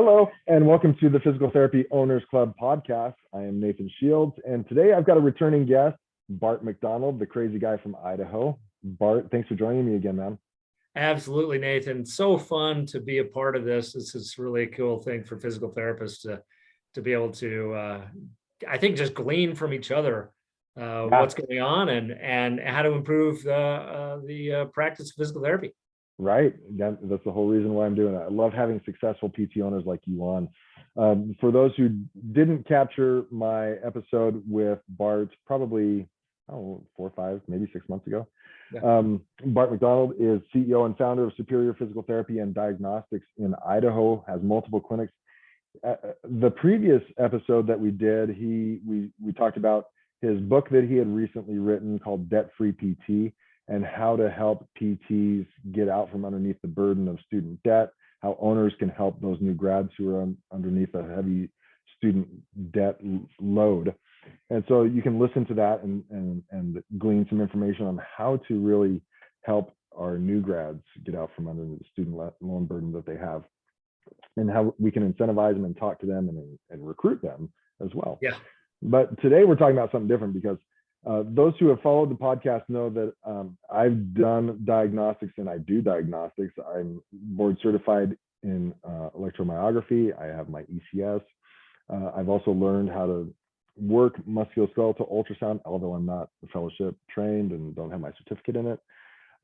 Hello, and welcome to the Physical Therapy Owners Club podcast. I am Nathan Shields, and today I've got a returning guest, Bart McDonald, the crazy guy from Idaho. Bart, thanks for joining me again, man. Absolutely, Nathan. So fun to be a part of this. This is really a cool thing for physical therapists to be able to, I think, just glean from each other what's going on and how to improve the practice of physical therapy. Right. That's the whole reason why I'm doing it. I love having successful PT owners like you on. For those who didn't capture my episode with Bart, probably 4 or 5, maybe 6 months ago. Yeah. Bart McDonald is CEO and founder of Superior Physical Therapy and Diagnostics in Idaho, has multiple clinics. The previous episode that we did, we talked about his book that he had recently written called Debt-Free PT, and how to help PTs get out from underneath the burden of student debt, how owners can help those new grads who are underneath a heavy student debt load. And so you can listen to that and glean some information on how to really help our new grads get out from under the student loan burden that they have, and how we can incentivize them and talk to them and recruit them as well. Yeah. But today we're talking about something different, because those who have followed the podcast know that I've done diagnostics and I do diagnostics. I'm board certified in electromyography. I have my ECS. I've also learned how to work musculoskeletal ultrasound, although I'm not fellowship trained and don't have my certificate in it.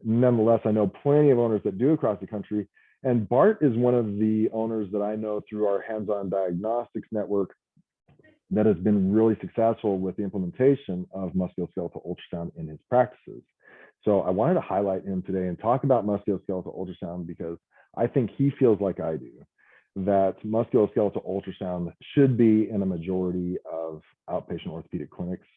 Nonetheless, I know plenty of owners that do across the country. And Bart is one of the owners that I know through our hands-on diagnostics network that has been really successful with the implementation of musculoskeletal ultrasound in his practices. So I wanted to highlight him today and talk about musculoskeletal ultrasound, because I think he feels like I do, that musculoskeletal ultrasound should be in a majority of outpatient orthopedic clinics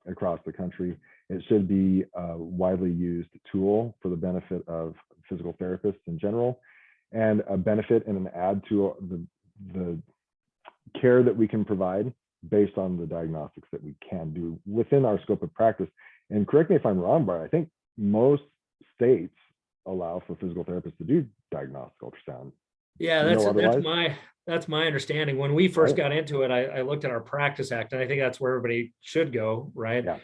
across the country. It should be a widely used tool for the benefit of physical therapists in general, and a benefit and an add to the care that we can provide based on the diagnostics that we can do within our scope of practice. And correct me if I'm wrong, Bart, I think most states allow for physical therapists to do diagnostic ultrasound. Yeah, that's my understanding. When we first got into it, I looked at our Practice Act, and I think that's where everybody should go, right? Yeah.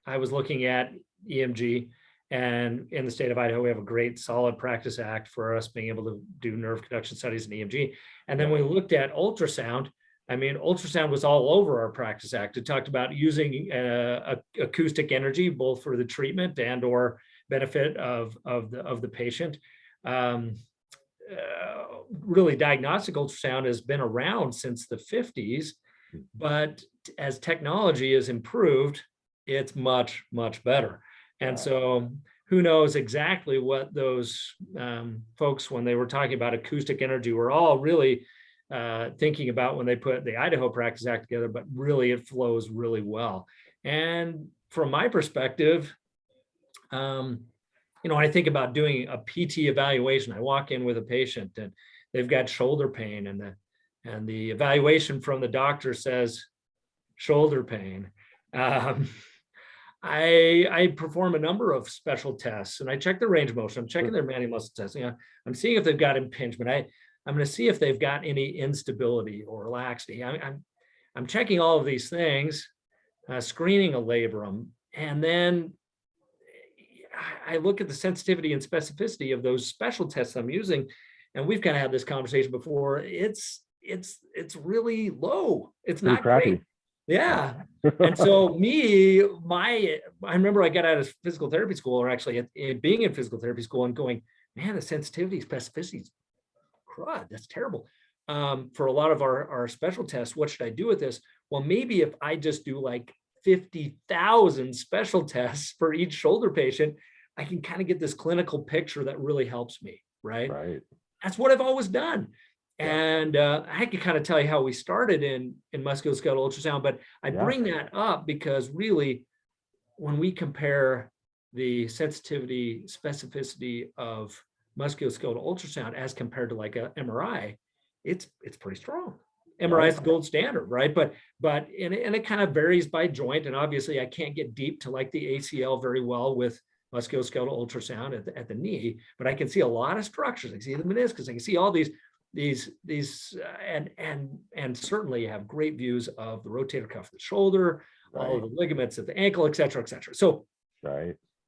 I was looking at EMG, and in the state of Idaho, we have a great solid Practice Act for us being able to do nerve conduction studies in EMG. And then we looked at ultrasound. I mean, ultrasound was all over our Practice Act. It talked about using acoustic energy, both for the treatment and or benefit of the patient. Really, diagnostic ultrasound has been around since the 50s, but as technology has improved, it's much, much better. And so who knows exactly what those folks, when they were talking about acoustic energy, were all really thinking about when they put the Idaho Practice Act together, but really it flows really well. And from my perspective, I think about doing a PT evaluation. I walk in with a patient and they've got shoulder pain, and the evaluation from the doctor says shoulder pain. I perform a number of special tests, and I check their range of motion. I'm checking their manual muscle testing. I'm seeing if they've got impingement. I'm going to see if they've got any instability or laxity. I'm checking all of these things, screening a labrum, and then I look at the sensitivity and specificity of those special tests I'm using, and we've kind of had this conversation before. It's really low. It's not great. Yeah. And so I remember I got out of physical therapy school, or actually being in physical therapy school, and going, man, the sensitivity, specificity is crud. That's terrible. For a lot of our special tests, what should I do with this? Well, maybe if I just do like 50,000 special tests for each shoulder patient, I can kind of get this clinical picture that really helps me, right? That's what I've always done. And I could kind of tell you how we started in musculoskeletal ultrasound, but I bring that up because really, when we compare the sensitivity, specificity of musculoskeletal ultrasound as compared to like a MRI, it's pretty strong. MRI is the gold standard, right? But it kind of varies by joint, and obviously I can't get deep to like the ACL very well with musculoskeletal ultrasound at the knee, but I can see a lot of structures. I can see the meniscus. I can see all these and certainly have great views of the rotator cuff of the shoulder, all of the ligaments of the ankle, et cetera, et cetera. So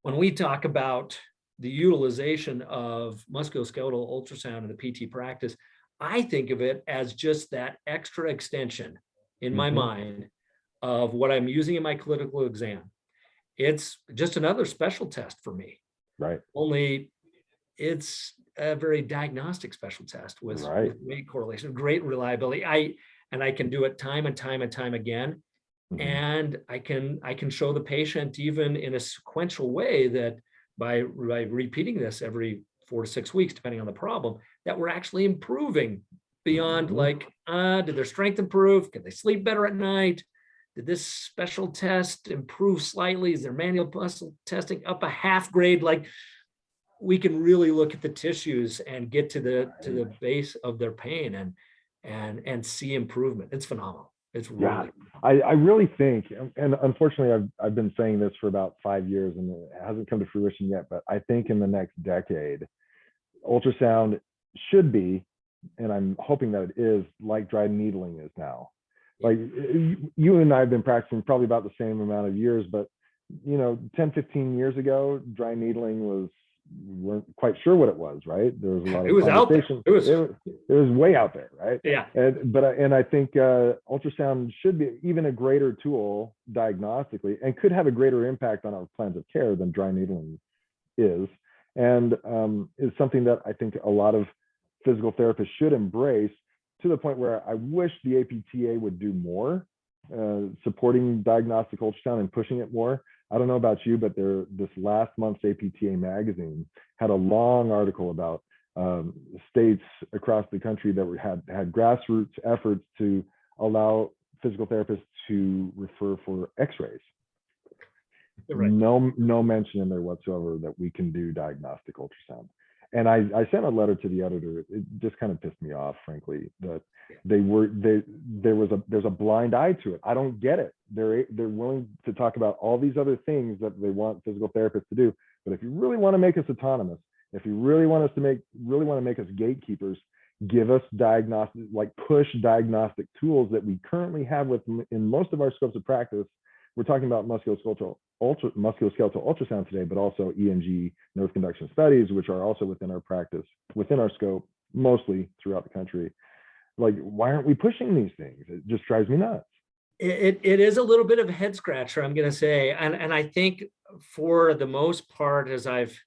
when we talk about the utilization of musculoskeletal ultrasound in the PT practice, I think of it as just that extra extension in my mind of what I'm using in my clinical exam. It's just another special test for me. Only it's a very diagnostic special test with great correlation, great reliability. I can do it time and time and time again. And I can show the patient even in a sequential way that by repeating this every 4 to 6 weeks, depending on the problem, that we're actually improving beyond like, did their strength improve? Can they sleep better at night? Did this special test improve slightly? Is their manual muscle testing up a half grade? Like, we can really look at the tissues and get to the base of their pain and see improvement. It's phenomenal. It's really, I really think, and unfortunately I've been saying this for about 5 years and it hasn't come to fruition yet, but I think in the next decade, ultrasound should be, and I'm hoping that it is, like dry needling is now. Like you and I have been practicing probably about the same amount of years, but 10, 15 years ago, dry needling weren't quite sure what it was, right? There was a lot of conversation. It was way out there, right? And I think ultrasound should be even a greater tool diagnostically and could have a greater impact on our plans of care than dry needling is. And is something that I think a lot of physical therapists should embrace, to the point where I wish the APTA would do more supporting diagnostic ultrasound and pushing it more. I don't know about you, but this last month's APTA magazine had a long article about states across the country that had grassroots efforts to allow physical therapists to refer for x-rays. No mention in there whatsoever that we can do diagnostic ultrasound. And I sent a letter to the editor. It just kind of pissed me off, frankly, that there's a blind eye to it. I don't get it. They're willing to talk about all these other things that they want physical therapists to do, but if you really want to make us autonomous, if you really want to make us gatekeepers, give us push diagnostic tools that we currently have in most of our scopes of practice. We're talking about musculoskeletal ultrasound today, but also EMG, nerve conduction studies, which are also within our practice, within our scope, mostly throughout the country. Like, why aren't we pushing these things? It just drives me nuts. It is a little bit of a head scratcher, I'm going to say. And I think for the most part, as I've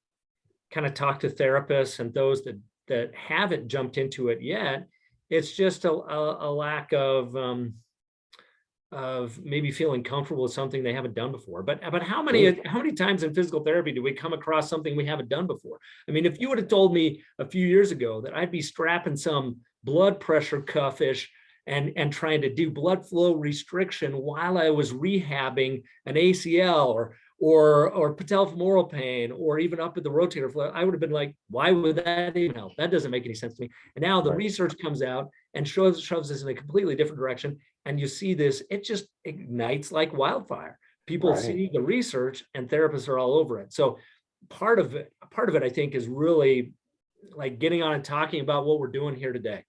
kind of talked to therapists and those that haven't jumped into it yet, it's just a lack of maybe feeling comfortable with something they haven't done before. But how many times in physical therapy do we come across something we haven't done before? I mean, if you would have told me a few years ago that I'd be strapping some blood pressure cuffish and trying to do blood flow restriction while I was rehabbing an ACL or patellofemoral pain, or even up at the rotator flow, I would have been like, why would that even help? That doesn't make any sense to me. And now the research comes out and shoves us in a completely different direction. And you see this, it just ignites like wildfire. People see the research and therapists are all over it. So part of it, I think, is really like getting on and talking about what we're doing here today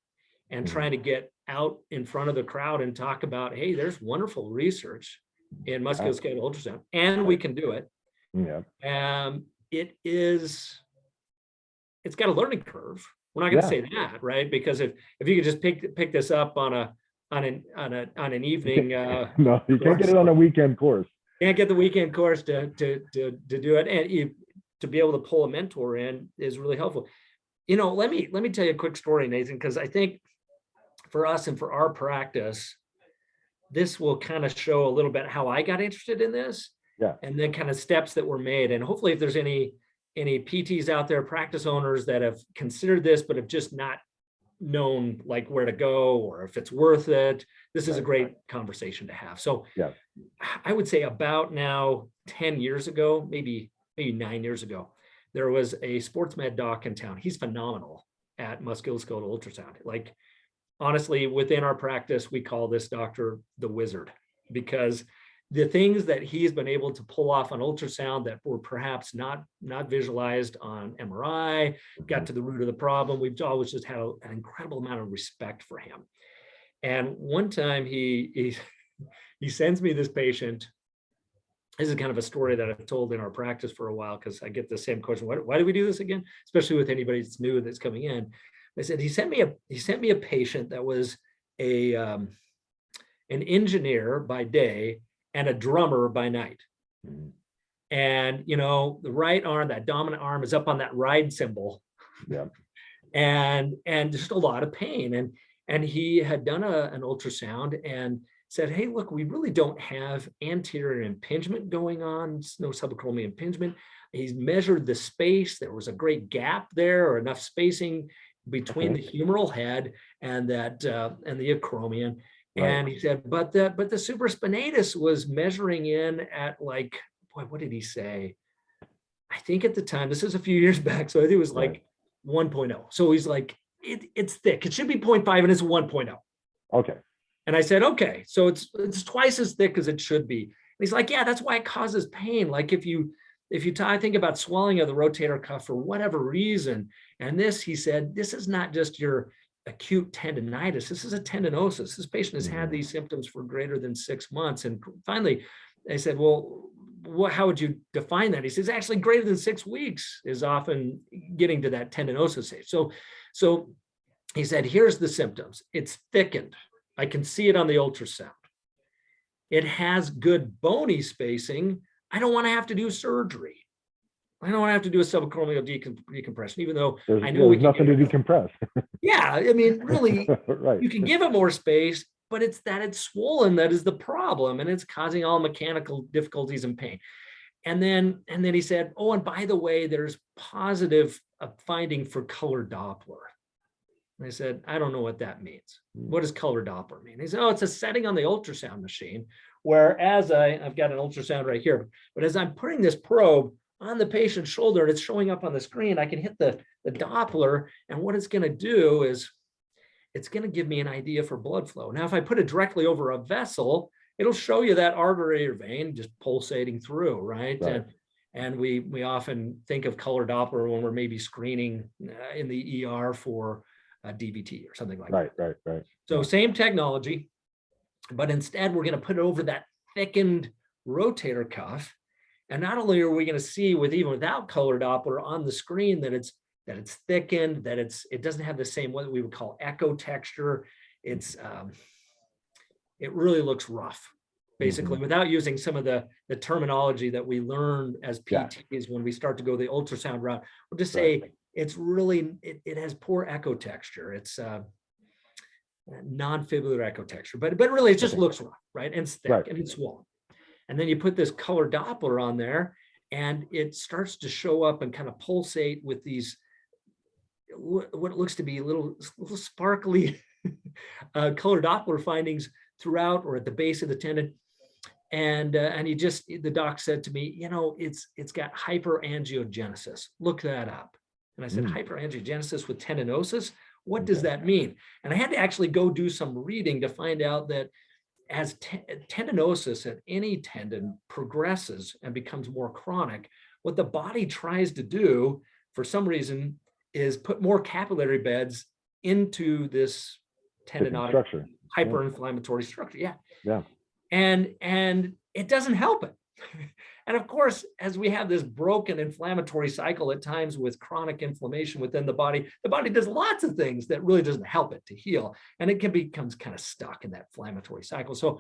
and trying to get out in front of the crowd and talk about, hey, there's wonderful research in musculoskeletal ultrasound, and we can do it. It's got a learning curve. We're not going to say that, right? Because if you could just pick this up on an evening, no, you can't get it on a weekend course. Can't get the weekend course to do it, and to be able to pull a mentor in is really helpful. Let me tell you a quick story, Nathan, because I think for us and for our practice, this will kind of show a little bit how I got interested in this, and then kind of steps that were made. And hopefully if there's any PTs out there, practice owners that have considered this, but have just not known like where to go or if it's worth it, this is a great conversation to have. So I would say about now 10 years ago, maybe 9 years ago, there was a sports med doc in town. He's phenomenal at musculoskeletal ultrasound. Like, honestly, within our practice, we call this doctor the wizard, because the things that he's been able to pull off on ultrasound that were perhaps not visualized on MRI, got to the root of the problem. We've always just had an incredible amount of respect for him. And one time he sends me this patient. This is kind of a story that I've told in our practice for a while, because I get the same question: why do we do this again? Especially with anybody that's new that's coming in. I said he sent me a patient that was an engineer by day and a drummer by night. And the right arm, that dominant arm, is up on that ride cymbal. Yeah. And just a lot of pain. And he had done an ultrasound and said, hey, look, we really don't have anterior impingement going on. No subacromial impingement. He's measured the space. There was a great gap there, or enough spacing between the humeral head and that and the acromion. Right. And he said, but the supraspinatus was measuring in at, like, boy, what did he say? I think at the time, this is a few years back, so I think it was like 1.0. So he's like, it's thick. It should be 0.5 and it's 1.0. Okay. And I said, okay, so it's twice as thick as it should be. And he's like, yeah, that's why it causes pain. Like if you think about swelling of the rotator cuff for whatever reason, and this, he said, this is not just your acute tendinitis. This is a tendinosis. This patient has had these symptoms for greater than 6 months. And finally, I said, well, how would you define that? He says, actually, greater than 6 weeks is often getting to that tendinosis stage. So he said, here's the symptoms. It's thickened. I can see it on the ultrasound. It has good bony spacing. I don't want to have to do surgery. I don't want to have to do a subacromial decompression, even though I know there's nothing to decompress. Yeah, I mean, really, right. You can give it more space, but it's swollen that is the problem, and it's causing all mechanical difficulties and pain. And then he said, oh, and by the way, there's positive finding for color Doppler. And I said, I don't know what that means. What does color Doppler mean? He said, oh, it's a setting on the ultrasound machine where, as I've got an ultrasound right here, but as I'm putting this probe on the patient's shoulder and it's showing up on the screen, I can hit the Doppler, and what it's going to do is it's going to give me an idea for blood flow. Now, if I put it directly over a vessel, it'll show you that artery or vein just pulsating through, right? And we often think of color Doppler when we're maybe screening in the ER for DVT or something like that. Right. So same technology, but instead we're going to put it over that thickened rotator cuff. And not only are we going to see even without color Doppler on the screen that it's thickened, that it doesn't have the same, what we would call echo texture. It really looks rough, basically, without using some of the terminology that we learn as PTs when we start to go the ultrasound route. We'll just say it's really, it has poor echo texture. It's non-fibular echo texture, but really it just looks rough, right? And it's thick and it's swollen. And then you put this color Doppler on there, and it starts to show up and kind of pulsate with these, what looks to be little sparkly color Doppler findings throughout or at the base of the tendon. And the doc said to me, it's got hyperangiogenesis. Look that up. And I said, hyperangiogenesis with tendinosis? What does that mean? And I had to actually go do some reading to find out that as tendinosis at any tendon progresses and becomes more chronic, what the body tries to do for some reason is put more capillary beds into this tendinotic hyperinflammatory structure. Yeah. And it doesn't help it. And of course, as we have this broken inflammatory cycle at times with chronic inflammation within the body does lots of things that really doesn't help it to heal. And it becomes kind of stuck in that inflammatory cycle. So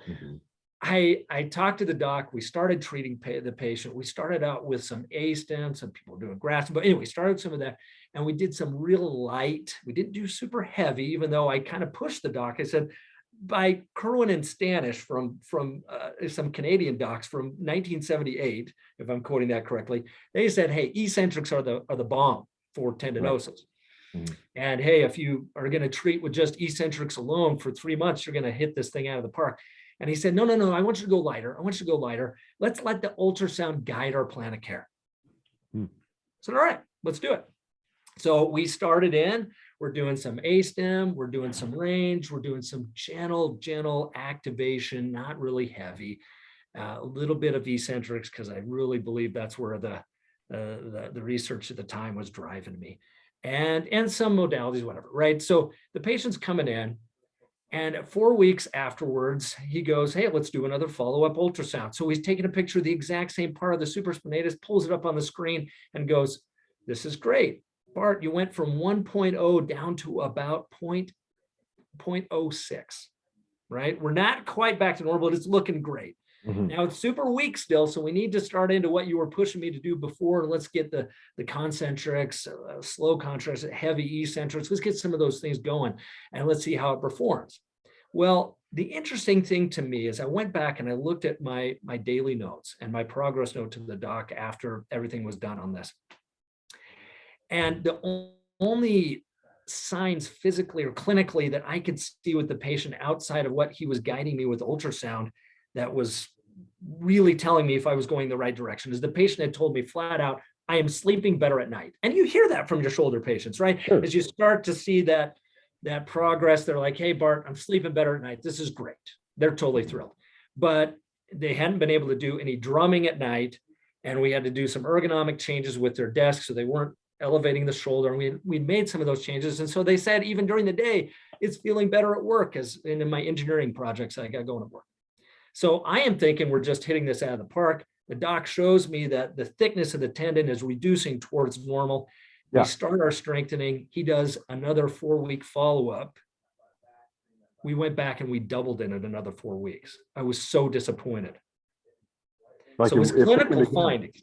I talked to the doc. We started treating the patient. We started out with some A-stem, some people doing grafting, but anyway, started some of that. And we did some real light. We didn't do super heavy, even though I kind of pushed the doc. I said, by Kerwin and Stanish from some Canadian docs from 1978, if I'm quoting that correctly, they said, hey, eccentrics are the bomb for tendinosis. And hey, if you are going to treat with just eccentrics alone for 3 months, you're going to hit this thing out of the park. And he said, no, I want you to go lighter. Let's let the ultrasound guide our plan of care. So, all right, let's do it. So we started we're doing some A-stem, we're doing some range, we're doing some gentle activation, not really heavy. a little bit of eccentrics, because I really believe that's where the research at the time was driving me, and some modalities, whatever, right? So the patient's coming in, and 4 weeks afterwards, he goes, hey, let's do another follow-up ultrasound. So he's taking a picture of the exact same part of the supraspinatus, pulls it up on the screen and goes, this is great. Bart, you went from 1.0 down to about 0.06, right? We're not quite back to normal, but it's looking great. Now it's super weak still, so we need to start into what you were pushing me to do before. Let's get the concentrics, slow concentrics, heavy eccentrics. Let's get some of those things going, and let's see how it performs. Well, the interesting thing to me is I went back and I looked at my daily notes and my progress note to the doc after everything was done on this. And the only signs physically or clinically that I could see with the patient outside of what he was guiding me with ultrasound that was really telling me if I was going the right direction is the patient had told me flat out, I am sleeping better at night. And you hear that from your shoulder patients, right? Sure. As you start to see that progress, they're like, hey, Bart, I'm sleeping better at night. This is great. They're totally thrilled. But they hadn't been able to do any drumming at night. And we had to do some ergonomic changes with their desk, so they weren't elevating the shoulder. And we'd made some of those changes. And so they said, even during the day, it's feeling better at work, as in my engineering projects I got going at work. So I am thinking we're just hitting this out of the park. The doc shows me that the thickness of the tendon is reducing towards normal. We start our strengthening. He does another 4-week follow-up. We went back and we doubled in it another 4 weeks. I was so disappointed. So his clinical findings,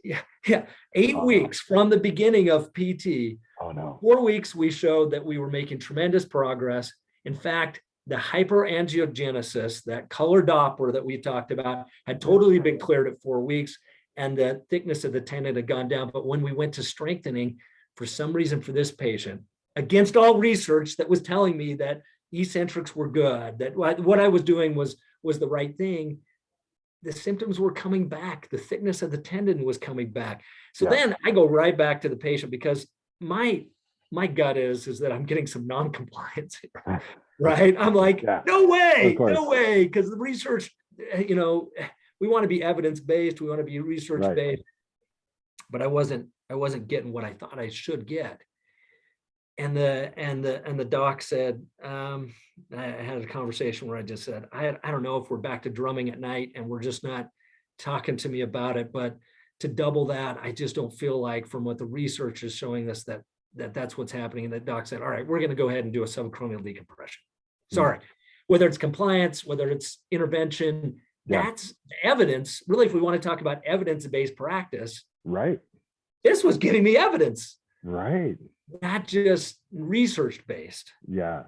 8 weeks from the beginning of PT. Oh no. 4 weeks, we showed that we were making tremendous progress. In fact, the hyperangiogenesis, that color Doppler that we talked about, had totally been cleared at 4 weeks, and the thickness of the tendon had gone down. But when we went to strengthening, for some reason for this patient, against all research that was telling me that eccentrics were good, that what I was doing was the right thing, the symptoms were coming back. The thickness of the tendon was coming back. So then I go right back to the patient, because my gut is that I'm getting some non-compliance here, right? I'm like, no way, because the research, we want to be evidence-based, we want to be research-based, but I wasn't getting what I thought I should get. And the doc said, I had a conversation where I just said, I don't know if we're back to drumming at night and we're just not talking to me about it, but to double that, I just don't feel like, from what the research is showing us, that's what's happening. And the doc said, all right, we're going to go ahead and do a subacromial decompression. Sorry, whether it's compliance, whether it's intervention, that's evidence. Really, if we want to talk about evidence-based practice, this was giving me evidence. Not just research-based,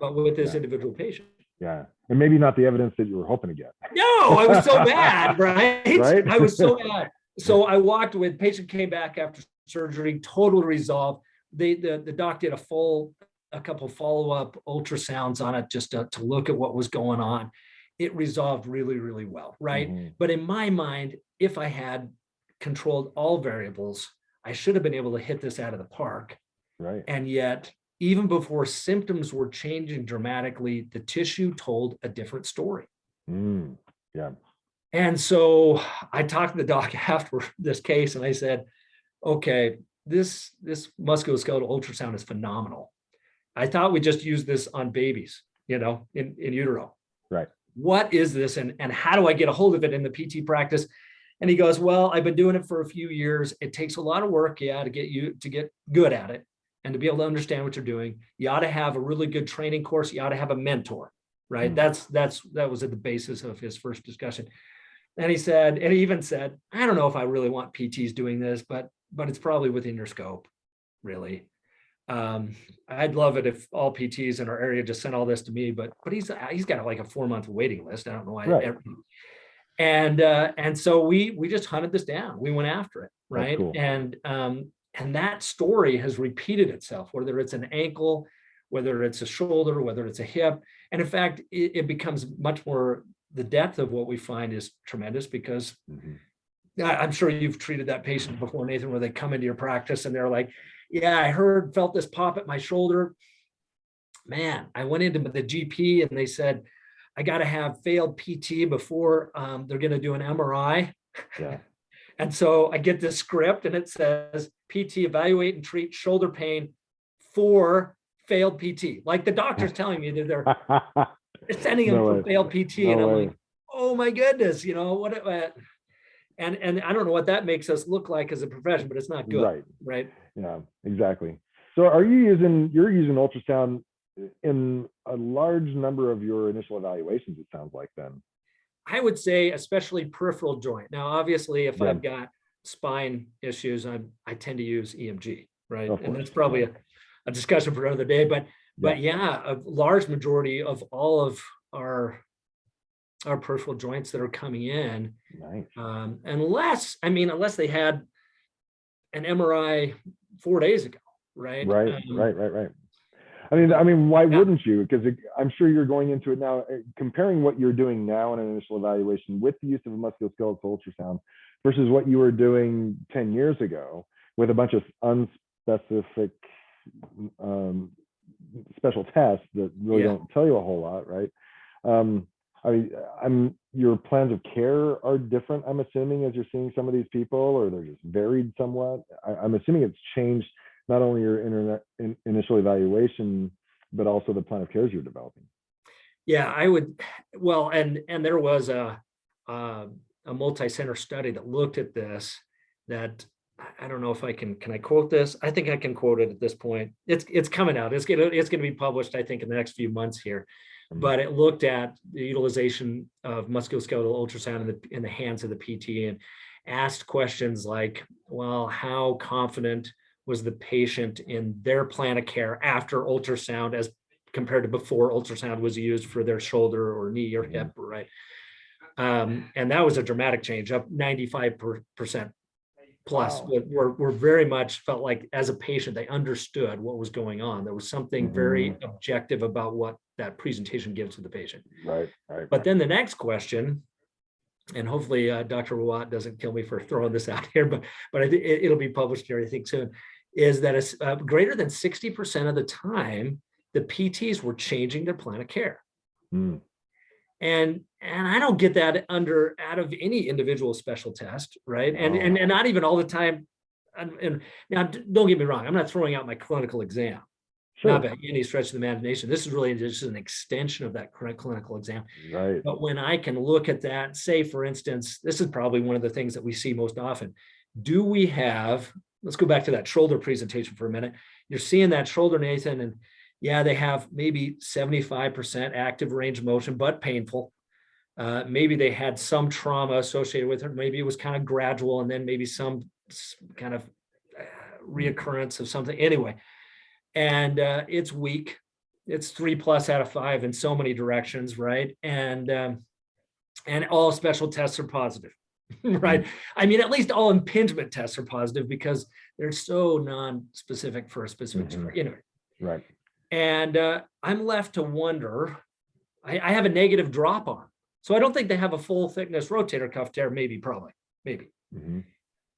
but with this individual patient. And maybe not the evidence that you were hoping to get. No, I was so mad, right? I was so mad. So I walked with, patient came back after surgery, totally resolved. The doc did a couple follow-up ultrasounds on it just to look at what was going on. It resolved really, really well, right? But in my mind, if I had controlled all variables, I should have been able to hit this out of the park. And yet, even before symptoms were changing dramatically, the tissue told a different story. And so I talked to the doc after this case, and I said, okay, this musculoskeletal ultrasound is phenomenal. I thought we just use this on babies, in utero. What is this, and how do I get a hold of it in the PT practice? And he goes, well, I've been doing it for a few years. It takes a lot of work, to get good at it and to be able to understand what you're doing. You ought to have a really good training course. You ought to have a mentor, right? That was at the basis of his first discussion. And he even said, I don't know if I really want PTs doing this, but it's probably within your scope, really. I'd love it if all PTs in our area just sent all this to me, but he's got like a 4-month waiting list. I don't know why. And so we just hunted this down. We went after it, right? Cool. And that story has repeated itself, whether it's an ankle, whether it's a shoulder, whether it's a hip. And in fact, it becomes much more, the depth of what we find is tremendous, because I'm sure you've treated that patient before, Nathan, where they come into your practice and they're like, I felt this pop at my shoulder. Man, I went into the GP and they said, I got to have failed PT before they're going to do an MRI. Yeah. And so I get this script and it says PT evaluate and treat shoulder pain for failed PT. Like the doctor's telling me that they're sending them for failed PT. No and I'm way. like, oh my goodness, what and I don't know what that makes us look like as a profession, but it's not good. Right. Yeah, exactly. So you're using ultrasound in a large number of your initial evaluations, it sounds like then. I would say especially peripheral joint. Now, obviously, if Yeah. I've got spine issues, I tend to use EMG, right? Of And course, that's probably a discussion for another day. But Yeah. yeah, a large majority of all of our peripheral joints that are coming in, Nice. unless they had an MRI 4 days ago, right? Right. I mean, why wouldn't you? Because I'm sure you're going into it now, comparing what you're doing now in an initial evaluation with the use of a musculoskeletal ultrasound versus what you were doing 10 years ago with a bunch of unspecific special tests that really don't tell you a whole lot, right? I mean, your plans of care are different, I'm assuming, as you're seeing some of these people, or they're just varied somewhat. I'm assuming it's changed not only your initial evaluation, but also the plan of cares you're developing. Yeah, I would. Well, and there was a multi-center study that looked at this. That I don't know if I can I quote this? I think I can quote it at this point. It's coming out. It's gonna be published, I think, in the next few months here. But it looked at the utilization of musculoskeletal ultrasound in the hands of the PT and asked questions like, well, how confident was the patient in their plan of care after ultrasound as compared to before ultrasound was used for their shoulder or knee or hip, right? And that was a dramatic change, up 95% plus. Wow. We're very much felt like as a patient, they understood what was going on. There was something very objective about what that presentation gives to the patient. Right. But then the next question, and hopefully Dr. Watt doesn't kill me for throwing this out here, but I think it'll be published here, I think, soon, is that it's greater than 60% of the time, the PTs were changing their plan of care. And I don't get that out of any individual special test, right? And not even all the time. And now, don't get me wrong, I'm not throwing out my clinical exam. Sure. Not by any stretch of the imagination. This is really just an extension of that clinical exam. Right. But when I can look at that, say, for instance, this is probably one of the things that we see most often. Do we have, let's go back to that shoulder presentation for a minute. You're seeing that shoulder, Nathan, and yeah, they have maybe 75% active range of motion, but painful. Maybe they had some trauma associated with it. Maybe it was kind of gradual, and then maybe some kind of reoccurrence of something. Anyway, and it's weak. It's 3+ out of 5 in so many directions, right? And all special tests are positive, right? I mean, at least all impingement tests are positive because they're so non-specific for a specific, anyway. Right. And I'm left to wonder, I have a negative drop on. So I don't think they have a full thickness rotator cuff tear, maybe.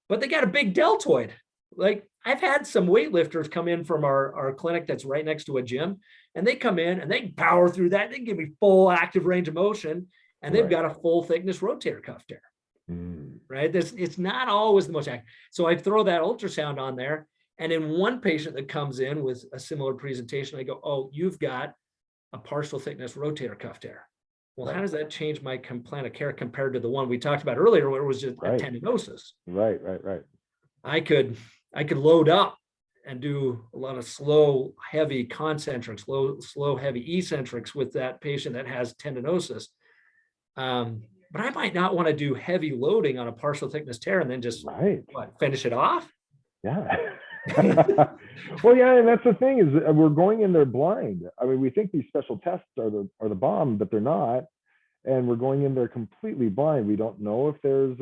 But they got a big deltoid. Like I've had some weightlifters come in from our clinic that's right next to a gym, and they come in and they power through that. They give me full active range of motion, and they've got a full thickness rotator cuff tear. Right? It's not always the most active. So I throw that ultrasound on there. And in one patient that comes in with a similar presentation, I go, oh, you've got a partial thickness rotator cuff tear. Well, how does that change my plan of care compared to the one we talked about earlier, where it was just a tendinosis? Right. I could load up and do a lot of slow, heavy concentrics, slow, heavy eccentrics with that patient that has tendinosis. But I might not want to do heavy loading on a partial thickness tear and then just finish it off. Yeah. Well, yeah, and that's the thing is we're going in there blind. I mean, we think these special tests are the bomb, but they're not, and we're going in there completely blind. We don't know if there's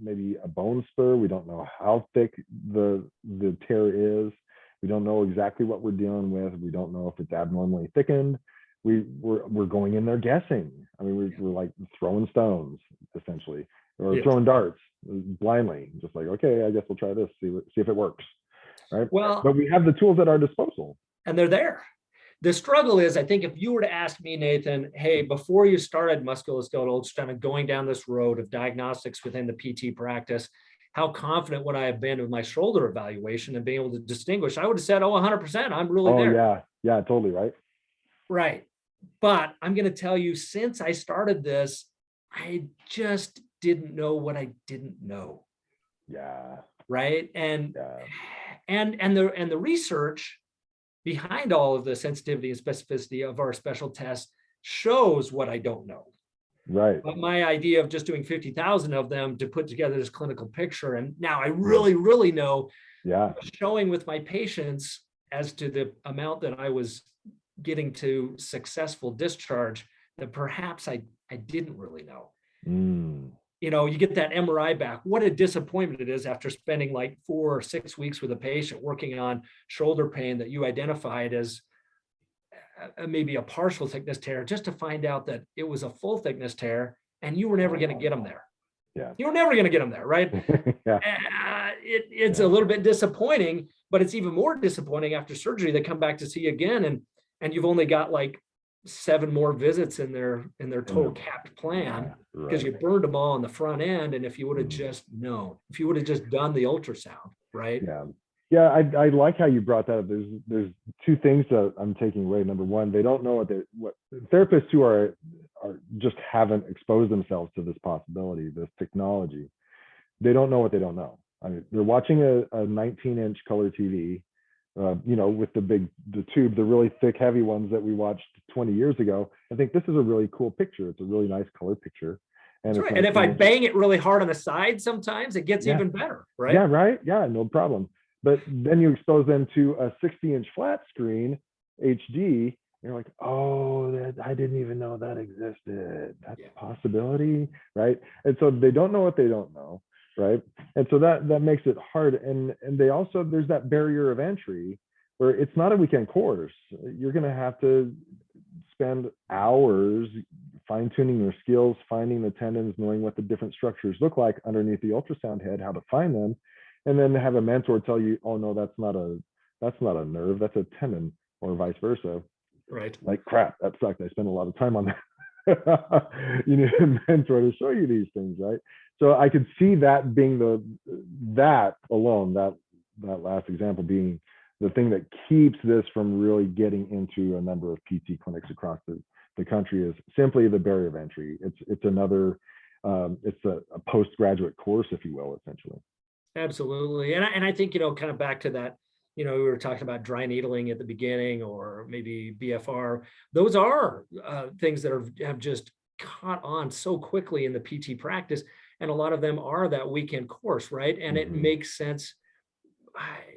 maybe a bone spur. We don't know how thick the tear is. We don't know exactly what we're dealing with. We don't know if it's abnormally thickened. We're going in there guessing. I mean, we're like throwing stones essentially, or throwing darts blindly, just like, okay, I guess we'll try this, see if it works. Right. Well, but we have the tools at our disposal, and they're there. The struggle is, I think if you were to ask me, Nathan, hey, before you started musculoskeletal ultrasound and going down this road of diagnostics within the PT practice, how confident would I have been with my shoulder evaluation and being able to distinguish? I would have said, oh, 100%, I'm really there. Yeah. Yeah, totally. Right. Right. But I'm going to tell you, since I started this, I just didn't know what I didn't know. Yeah. Right. And Yeah. the research behind all of the sensitivity and specificity of our special tests shows what I don't know. Right. But my idea of just doing 50,000 of them to put together this clinical picture, and now I really, really know, Yeah. showing with my patients as to the amount that I was getting to successful discharge that perhaps I didn't really know. You know, you get that MRI back. What a disappointment it is after spending like 4 or 6 weeks with a patient working on shoulder pain that you identified as maybe a partial thickness tear, just to find out that it was a full thickness tear and you were never going to get them there. Yeah. You were never going to get them there, right? Yeah. It's a little bit disappointing, but it's even more disappointing after surgery. They come back to see you again, and you've only got like 7 more visits in their total capped plan, because you burned them all on the front end. And if you would have just known, if you would have just done the ultrasound, right? Yeah. Yeah, I like how you brought that up. There's 2 things that I'm taking away. Number one, they don't know what therapists who are just haven't exposed themselves to this possibility, this technology. They don't know what they don't know. I mean, they're watching a 19-inch color TV, you know, with the tube, the really thick, heavy ones that we watched 20 years ago. I think this is a really cool picture. It's a really nice color picture. And, right. And if I bang it really hard on the side, sometimes it gets even better, right? Yeah, right. Yeah, no problem. But then you expose them to a 60-inch flat screen HD, and you're like, oh, I didn't even know that existed. That's a possibility, right? And so they don't know what they don't know, right? And so that makes it hard. And they also, there's that barrier of entry where it's not a weekend course. You're going to have to spend hours fine-tuning your skills, finding the tendons, knowing what the different structures look like underneath the ultrasound head, how to find them. And then have a mentor tell you, oh no, that's not a nerve, that's a tendon, or vice versa. Right. Like, crap, that sucked. I spent a lot of time on that. You need a mentor to show you these things, right? So I could see that being that alone, that last example being the thing that keeps this from really getting into a number of PT clinics across the country, is simply the barrier of entry. It's another, it's a postgraduate course, if you will, essentially. Absolutely. And I think, you know, kind of back to that, you know, we were talking about dry needling at the beginning, or maybe BFR. Those are things that have just caught on so quickly in the PT practice. And a lot of them are that weekend course, right? And it makes sense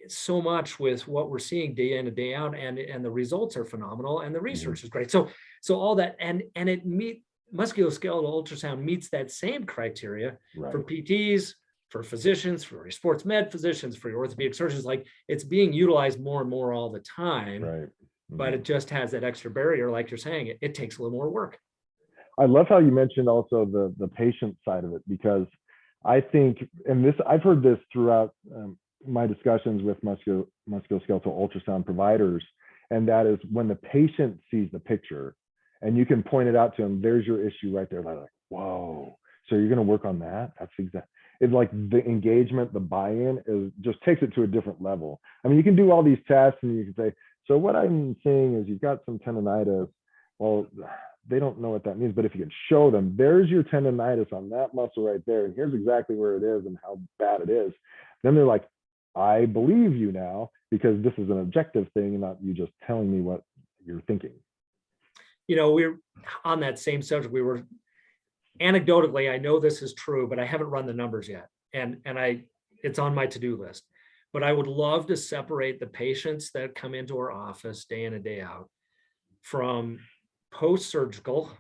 so much with what we're seeing day in and day out, and the results are phenomenal, and the research is great. So all that, and musculoskeletal ultrasound meets that same criteria for PTs, for physicians, for your sports med physicians, for your orthopedic surgeons. Like, it's being utilized more and more all the time, but it just has that extra barrier. Like you're saying, it takes a little more work. I love how you mentioned also the patient side of it, because I think, and this, I've heard this throughout my discussions with musculoskeletal ultrasound providers, and that is when the patient sees the picture and you can point it out to them, there's your issue right there. They're like, whoa, so you're going to work on that? That's exactly. It's like the engagement, the buy-in just takes it to a different level. I mean, you can do all these tests and you can say, so what I'm seeing is you've got some tendonitis. Well, they don't know what that means, but if you can show them, there's your tendonitis on that muscle right there, and here's exactly where it is and how bad it is, then they're like, I believe you now, because this is an objective thing and not you just telling me what you're thinking. You know, we're on that same subject. We were anecdotally, I know this is true, but I haven't run the numbers yet. And it's on my to-do list, but I would love to separate the patients that come into our office day in and day out from post-surgical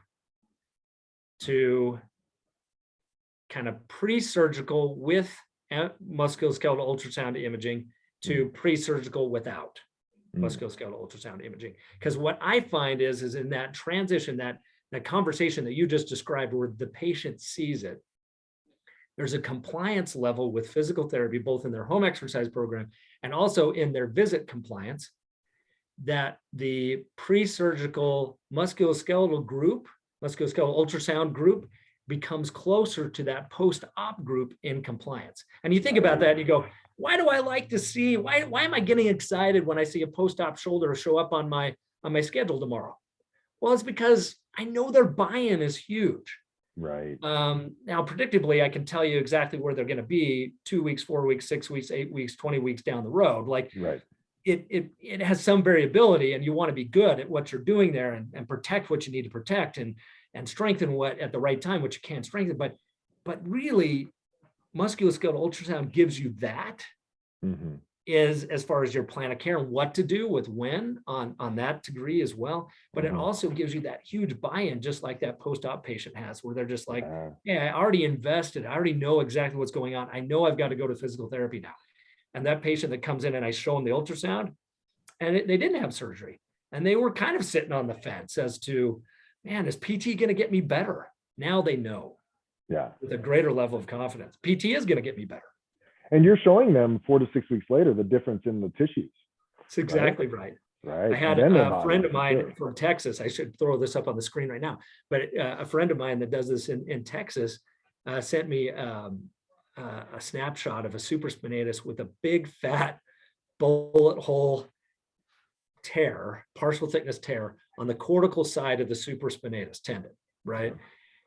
to kind of pre-surgical with musculoskeletal ultrasound imaging to pre-surgical without musculoskeletal ultrasound imaging. Because what I find is in that transition, that conversation that you just described, where the patient sees it, there's a compliance level with physical therapy, both in their home exercise program and also in their visit compliance, that the pre-surgical musculoskeletal ultrasound group becomes closer to that post-op group in compliance. And you think about that and you go, why do I like to see, why am I getting excited when I see a post-op shoulder show up on my schedule tomorrow? Well, it's because I know their buy-in is huge. Right. Now, predictably, I can tell you exactly where they're going to be 2 weeks, 4 weeks, 6 weeks, 8 weeks, 20 weeks down the road. Like, right. It has some variability, and you want to be good at what you're doing there and protect what you need to protect and strengthen what at the right time, what you can't strengthen. But really, musculoskeletal ultrasound gives you that. Mm-hmm. Is as far as your plan of care and what to do with when on that degree as well. But it also gives you that huge buy-in, just like that post-op patient has, where they're just like, yeah, I already invested. I already know exactly what's going on. I know I've got to go to physical therapy now. And that patient that comes in and I show them the ultrasound, and they didn't have surgery. And they were kind of sitting on the fence as to, man, is PT going to get me better? Now they know. Yeah. With a greater level of confidence. PT is going to get me better. And you're showing them 4 to 6 weeks later the difference in the tissues. That's exactly right. Right. I had a friend of mine from Texas. I should throw this up on the screen right now. But a friend of mine that does this in Texas sent me a snapshot of a supraspinatus with a big fat bullet hole tear, partial thickness tear on the cortical side of the supraspinatus tendon, right?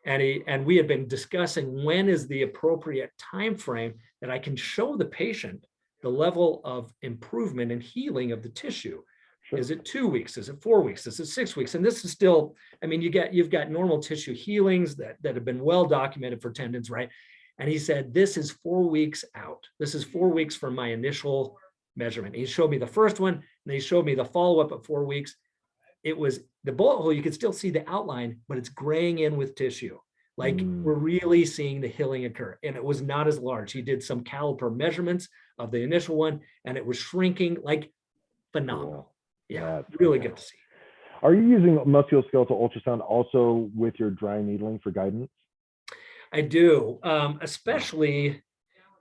And we had been discussing when is the appropriate time frame that I can show the patient the level of improvement and healing of the tissue. Sure. Is it 2 weeks? Is it 4 weeks? Is it 6 weeks? And this is still, I mean, you've got normal tissue healings that have been well documented for tendons, right? And he said, this is 4 weeks out. This is 4 weeks from my initial measurement. He showed me the first one, and then he showed me the follow-up at 4 weeks. It was the bullet hole, you could still see the outline, but it's graying in with tissue. Like we're really seeing the healing occur. And it was not as large. He did some caliper measurements of the initial one, and it was shrinking, like phenomenal. Cool. Yeah, really good to see. Are you using musculoskeletal ultrasound also with your dry needling for guidance? I do, especially,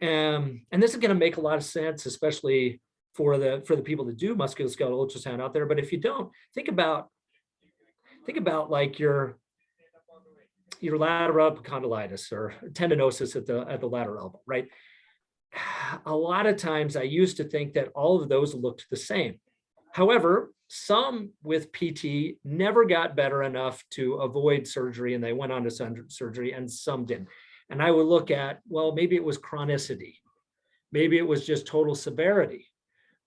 and this is going to make a lot of sense, especially for the people that do musculoskeletal ultrasound out there. But if you don't, think about like your lateral epicondylitis or tendinosis at the lateral elbow, right? A lot of times I used to think that all of those looked the same. However, some with PT never got better enough to avoid surgery and they went on to surgery, and some didn't. And I would look at, well, maybe it was chronicity. Maybe it was just total severity.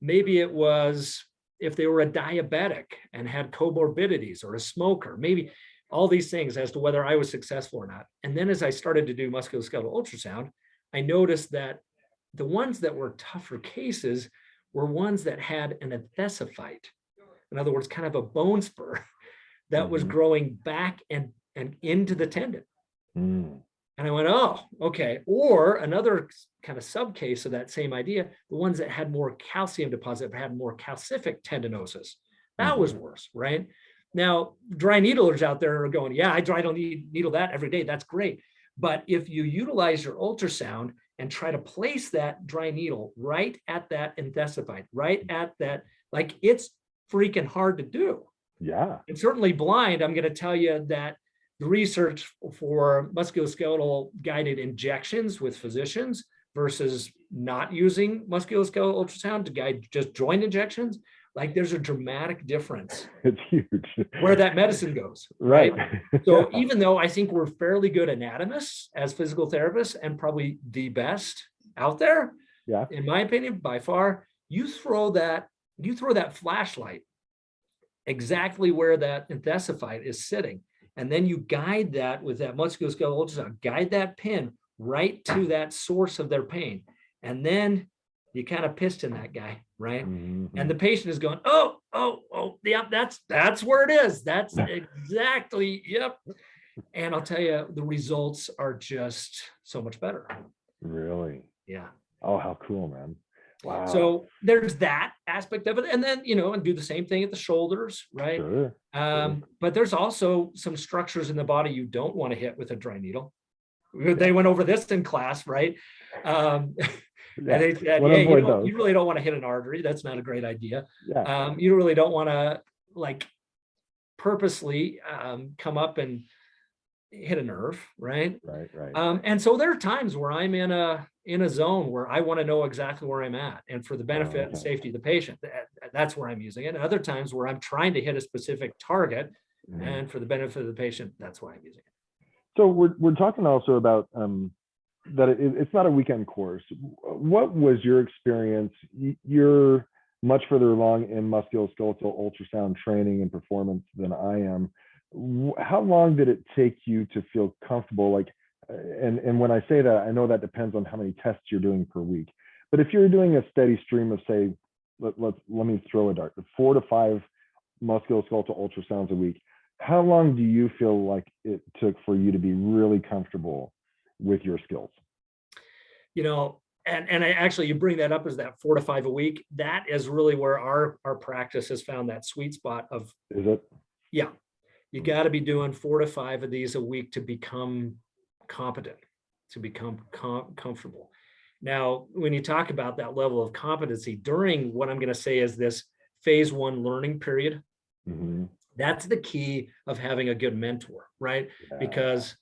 Maybe it was if they were a diabetic and had comorbidities or a smoker, maybe all these things as to whether I was successful or not. And then as I started to do musculoskeletal ultrasound, I noticed that the ones that were tougher cases were ones that had an enthesophyte. In other words, kind of a bone spur that was growing back and into the tendon. And I went, oh, okay. Or another kind of sub case of that same idea, the ones that had more calcium deposit, had more calcific tendinosis. That was worse, right? Now, dry needlers out there are going, yeah, I dry needle that every day. That's great. But if you utilize your ultrasound and try to place that dry needle right at that enthesophyte, right at that, like, it's freaking hard to do. Yeah. And certainly blind, I'm going to tell you that the research for musculoskeletal guided injections with physicians versus not using musculoskeletal ultrasound to guide just joint injections, like there's a dramatic difference. It's huge. Where that medicine goes. Right. So even though I think we're fairly good anatomists as physical therapists and probably the best out there, in my opinion, by far, you throw that flashlight exactly where that enthesophyte is sitting. And then you guide that with that musculoskeletal ultrasound, guide that pin right to that source of their pain. And then you kind of piston that guy, right? And the patient is going, oh, yeah, that's where it is. That's exactly, yep. And I'll tell you, the results are just so much better. Really? Yeah. Oh, how cool, man. Wow. So there's that aspect of it. And then, and do the same thing at the shoulders, right? Sure. But there's also some structures in the body you don't want to hit with a dry needle. They went over this in class, right? And they said, wanna hey, avoid those. you really don't want to hit an artery. That's not a great idea. Yeah. You really don't want to like purposely come up and hit a nerve, right? Right. And so there are times where I'm in a zone where I want to know exactly where I'm at, and for the benefit and safety of the patient, that's where I'm using it. And other times where I'm trying to hit a specific target, and for the benefit of the patient, that's why I'm using it. So we're talking also about that it's not a weekend course. What was your experience? You're much further along in musculoskeletal ultrasound training and performance than I am. How long did it take you to feel comfortable? Like, and when I say that, I know that depends on how many tests you're doing per week. But if you're doing a steady stream of, say, let me throw a dart, 4 to 5 musculoskeletal ultrasounds a week, how long do you feel like it took for you to be really comfortable with your skills? And I actually, you bring that up as that 4 to 5 a week. That is really where our practice has found that sweet spot of. Is it? Yeah. You got to be doing 4 to 5 of these a week to become competent, to become comfortable. Now, when you talk about that level of competency during what I'm going to say is this phase 1 learning period, that's the key of having a good mentor, right? Yeah. Because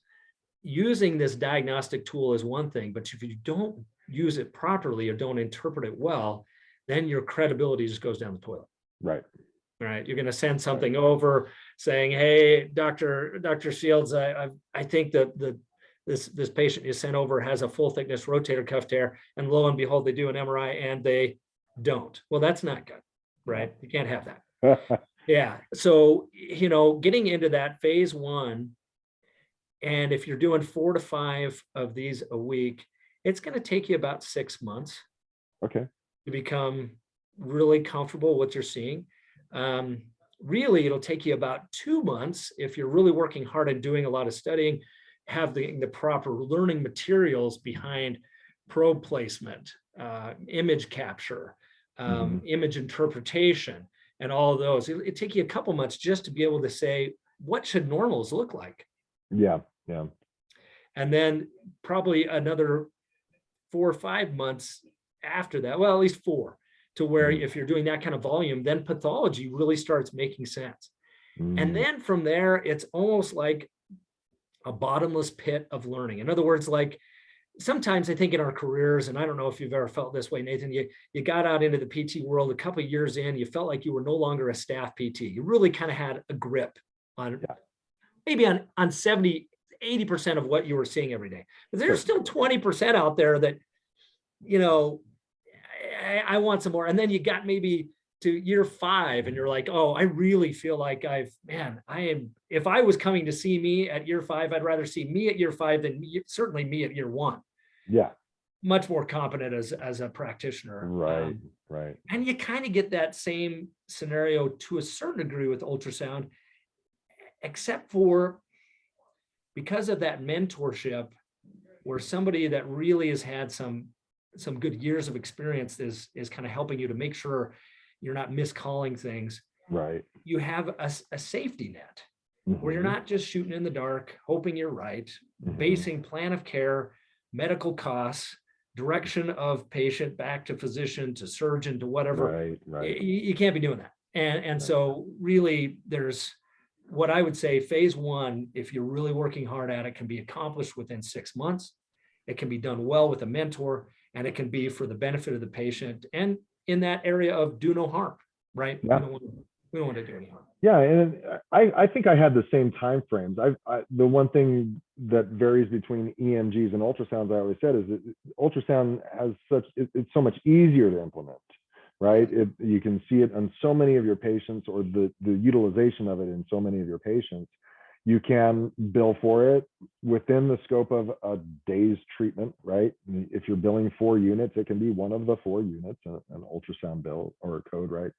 using this diagnostic tool is one thing, but if you don't use it properly or don't interpret it well, then your credibility just goes down the toilet. Right. Right. You're going to send something over saying, hey, Dr. Shields, I think that this patient you sent over has a full thickness rotator cuff tear, and lo and behold, they do an MRI and they don't. Well, that's not good, right? You can't have that. Yeah. So, getting into that phase 1, and if you're doing 4 to 5 of these a week, it's going to take you about 6 months to become really comfortable with what you're seeing. Really, it'll take you about 2 months if you're really working hard and doing a lot of studying, have the proper learning materials behind probe placement, image capture, image interpretation, and all of those. It'll take you a couple months just to be able to say, what should normals look like? Yeah. And then probably another 4 or 5 months after that, well, at least 4, to where if you're doing that kind of volume, then pathology really starts making sense. And then from there, it's almost like a bottomless pit of learning. In other words, like sometimes I think in our careers, and I don't know if you've ever felt this way, Nathan, you got out into the PT world a couple of years in, you felt like you were no longer a staff PT. You really kind of had a grip on maybe on 70, 80% of what you were seeing every day. But there's still 20% out there that, I want some more. And then you got maybe to year 5 and you're like, oh, I really feel like if I was coming to see me at year 5, I'd rather see me at year 5 than certainly me at year 1. Yeah. Much more competent as a practitioner. Right. And you kind of get that same scenario to a certain degree with ultrasound, except for because of that mentorship, where somebody that really has had some good years of experience is kind of helping you to make sure you're not miscalling things. Right. You have a safety net where you're not just shooting in the dark, hoping you're right, basing plan of care, medical costs, direction of patient back to physician to surgeon to whatever. Right. You can't be doing that. And so really there's what I would say phase 1, if you're really working hard at it, can be accomplished within 6 months. It can be done well with a mentor, and it can be for the benefit of the patient and in that area of do no harm, right? Yeah. We don't want to do any harm. Yeah, and I think I had the same time frames. The one thing that varies between EMGs and ultrasounds, I always said, is that ultrasound has it's so much easier to implement, right? You can see it on so many of your patients, or the utilization of it in so many of your patients. You can bill for it within the scope of a day's treatment, right? If you're billing 4 units, it can be one of the 4 units, an ultrasound bill or a code, right?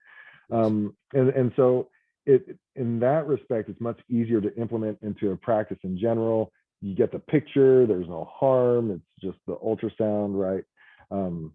And so in that respect, it's much easier to implement into a practice in general. You get the picture, there's no harm, it's just the ultrasound, right? And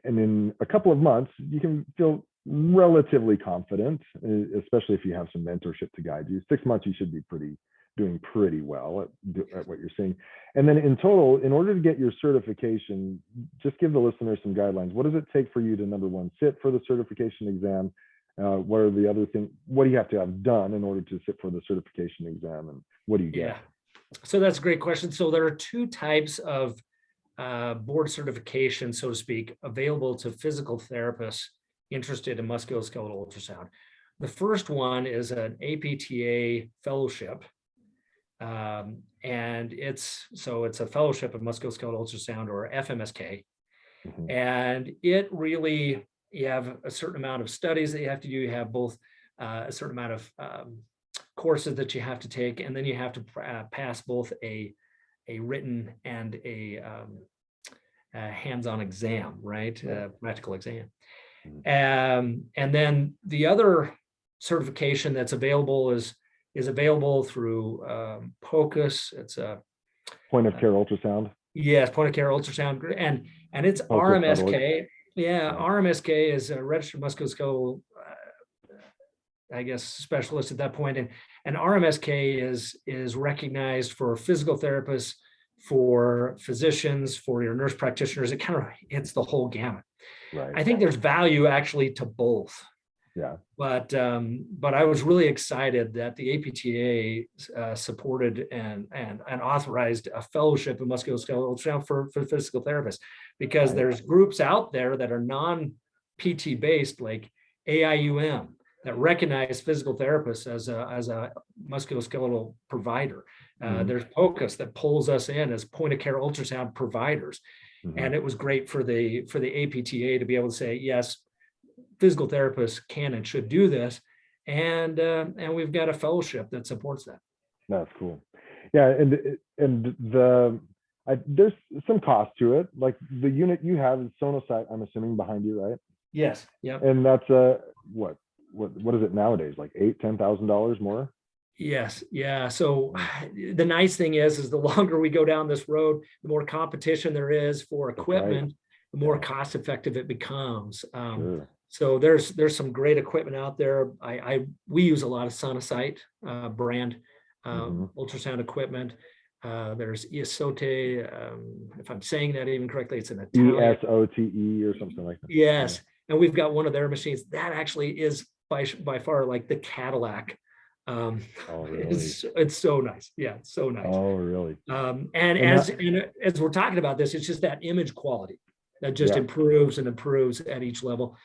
in a couple of months, you can feel relatively confident, especially if you have some mentorship to guide you. 6 months, you should be pretty doing pretty well at what you're seeing. And then in total, in order to get your certification, just give the listener some guidelines. What does it take for you to, number one, sit for the certification exam? What are the other things? What do you have to have done in order to sit for the certification exam? And what do you get? Yeah. So that's a great question. So there are two types of board certification, so to speak, available to physical therapists interested in musculoskeletal ultrasound. The first one is an APTA fellowship. And it's a fellowship of musculoskeletal ultrasound, or FMSK. Mhm. And it really, you have a certain amount of studies that you have to do. You have both a certain amount of courses that you have to take, and then you have to pass both a written and a hands-on exam, right? Practical exam. And then the other certification that's available is available through POCUS. It's a Point of care ultrasound. yes, point of care ultrasound, and it's RMSK. Yeah, RMSK is a registered musculoskeletal, I guess, specialist at that point, and RMSK is recognized for physical therapists, for physicians, for your nurse practitioners. It kind of hits the whole gamut. Right. I think there's value actually to both. Yeah. But I was really excited that the APTA supported and authorized a fellowship in musculoskeletal ultrasound for physical therapists, because there's groups out there that are non-PT based, like AIUM, that recognize physical therapists as a musculoskeletal provider. There's POCUS that pulls us in as point of care ultrasound providers. And it was great for the APTA to be able to say, yes, physical therapists can and should do this, and we've got a fellowship that supports that. That's cool. Yeah, and there's some cost to it. Like the unit you have is Sonosite, I'm assuming, behind you, right? Yes. Yeah. And that's what is it nowadays? Like $8,000-$10,000 more? Yes. Yeah. So the nice thing is the longer we go down this road, the more competition there is for equipment, the more cost effective it becomes. Sure. So there's some great equipment out there. We use a lot of Sonosite brand ultrasound equipment. There's Esote, if I'm saying that even correctly, it's an Italian. ESOTE or something like that. Yes, and we've got one of their machines that actually is by far like the Cadillac. Oh, really? It's so nice. Yeah, it's so nice. Oh, really? And as we're talking about this, it's just that image quality that just improves and improves at each level.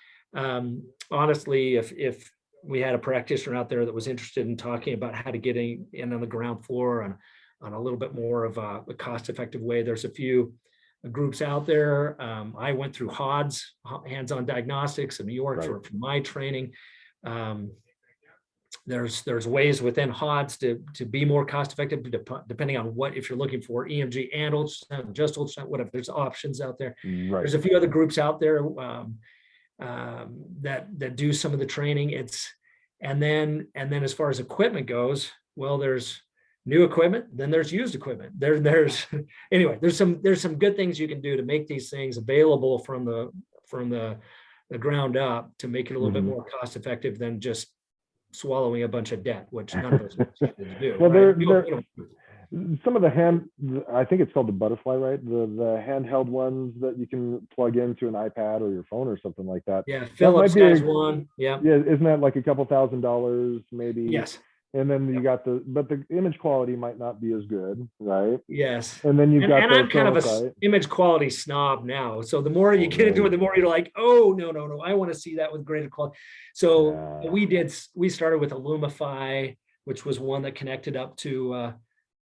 Honestly, if we had a practitioner out there that was interested in talking about how to get in on the ground floor on a little bit more of a cost-effective way, there's a few groups out there. I went through HODS, hands-on diagnostics in New York for my training. There's ways within HODS to be more cost-effective, depending on if you're looking for EMG and ultrasound, just ultrasound, whatever. There's options out there. Right. There's a few other groups out there that do some of the training. And then as far as equipment goes, well, there's new equipment, then there's used equipment. There's some good things you can do to make these things available from the ground up, to make it a little bit more cost effective than just swallowing a bunch of debt, which none of us to do. Well, right? Some of I think it's called the Butterfly, right? The handheld ones that you can plug into an iPad or your phone or something like that. Yeah, Philips has one. Yeah. Yeah, isn't that like a couple $1,000s maybe? Yes. And then you got but the image quality might not be as good, right? Yes. And then you've got I'm kind of an image quality snob now. So the more you get into it, the more you're like, oh, no, I want to see that with greater quality. So we started with a Lumify, which was one that connected up to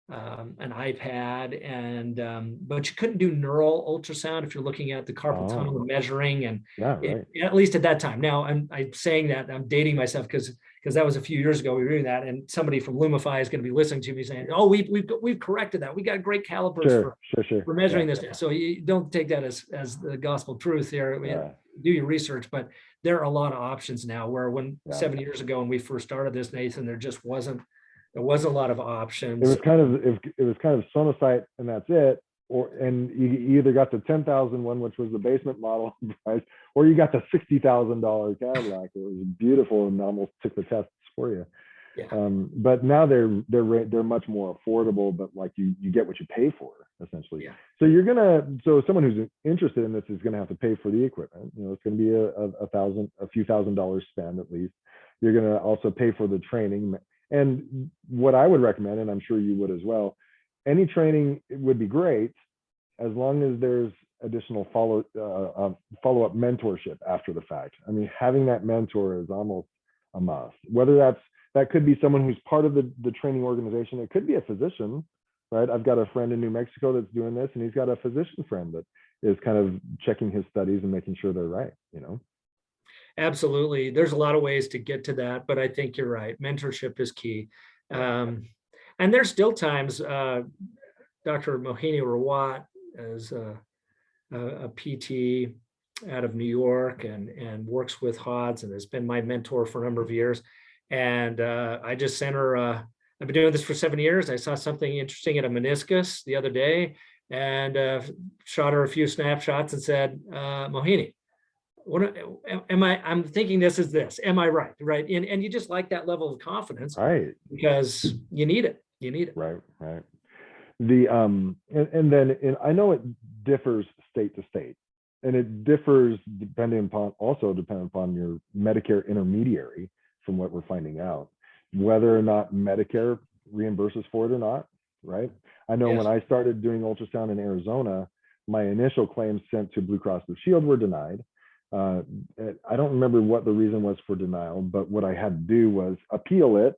an iPad, and but you couldn't do neural ultrasound if you're looking at the carpal tunnel and measuring, and at least at that time. Now I'm saying that I'm dating myself because that was a few years ago we were doing that, and somebody from Lumify is going to be listening to me saying, oh, we've corrected that. We got great calipers for measuring this. So you don't take that as the gospel truth here. Do your research, but there are a lot of options now, where 7 years ago when we first started this, Nathan, there was a lot of options. It was kind of Sonosite and that's it, and you either got the $10,000 one, which was the basement model price, or you got the $60,000 Cadillac. It was beautiful and almost took the tests for you. Yeah. But now they're much more affordable, but like you get what you pay for essentially. Yeah. So someone who's interested in this is gonna have to pay for the equipment. It's gonna be a few $1,000s spend at least. You're gonna also pay for the training. And what I would recommend, and I'm sure you would as well, any training would be great as long as there's additional follow-up mentorship after the fact. I mean, having that mentor is almost a must. Whether that could be someone who's part of the training organization. It could be a physician, right? I've got a friend in New Mexico that's doing this, and he's got a physician friend that is kind of checking his studies and making sure they're right, Absolutely. There's a lot of ways to get to that, but I think you're right. Mentorship is key. And there's still times, Dr. Mohini Rawat is a PT out of New York and works with HODS and has been my mentor for a number of years. And I just sent her, I've been doing this for 7 years. I saw something interesting at a meniscus the other day and shot her a few snapshots and said, Mohini, what I'm thinking this is this. Am I right? Right. And you just like that level of confidence, right? Because you need it. You need it. Right. The and then I know it differs state to state, and it differs depending upon your Medicare intermediary, from what we're finding out, whether or not Medicare reimburses for it or not, right? I know when I started doing ultrasound in Arizona, my initial claims sent to Blue Cross Blue Shield were denied. I don't remember what the reason was for denial, but what I had to do was appeal it,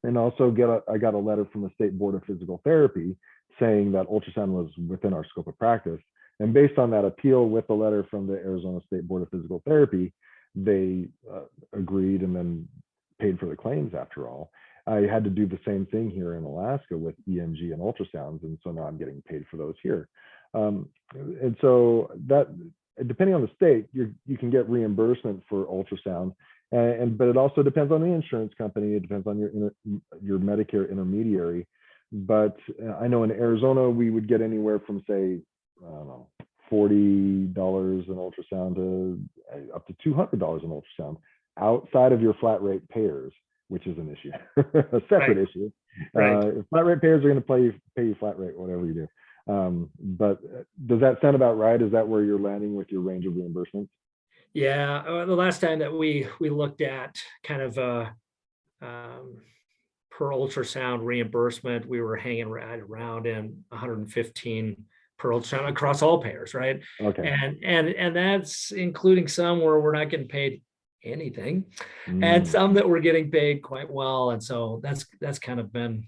and also I got a letter from the State Board of Physical Therapy saying that ultrasound was within our scope of practice. And based on that appeal with the letter from the Arizona State Board of Physical Therapy, they agreed and then paid for the claims after all. I had to do the same thing here in Alaska with EMG and ultrasounds, and so now I'm getting paid for those here. And so that, depending on the state, you can get reimbursement for ultrasound, but it also depends on the insurance company. It depends on your Medicare intermediary. But I know in Arizona we would get anywhere from, say, I don't know, $40 an ultrasound to up to $200 an ultrasound outside of your flat rate payers, which is an issue, a separate issue. Flat rate payers are going to pay you flat rate, whatever you do. But does that sound about right? Is that where you're landing with your range of reimbursements? Yeah, the last time that we looked at kind of per ultrasound reimbursement, we were hanging right around in 115 per ultrasound across all payers, right? Okay. And that's including some where we're not getting paid anything, and some that we're getting paid quite well. And so that's kind of been